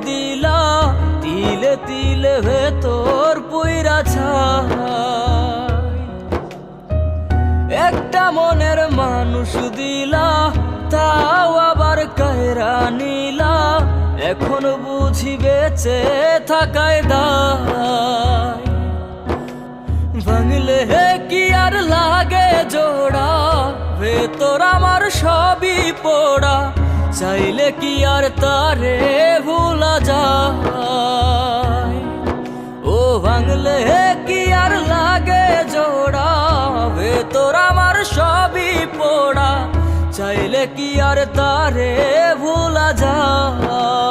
দিলা, তিলে তিলে ভেতর পুইরা ছাই। একটা মনের মানুষ দিলা, তাও আবার কায়রা নিলা, এখন বুঝি বেঁচে থাকায় দায়। ভাঙলে কি আর লাগে জোড়া, ভেতর আমার সবই পোড়া, চাইলে কি আর তারে ভুলা যায়। ও ভাঙলে কি আর লাগে জোড়া, ভেতর আমার সবই পোড়া, চাইলে কি আর তারে ভুলা যায়।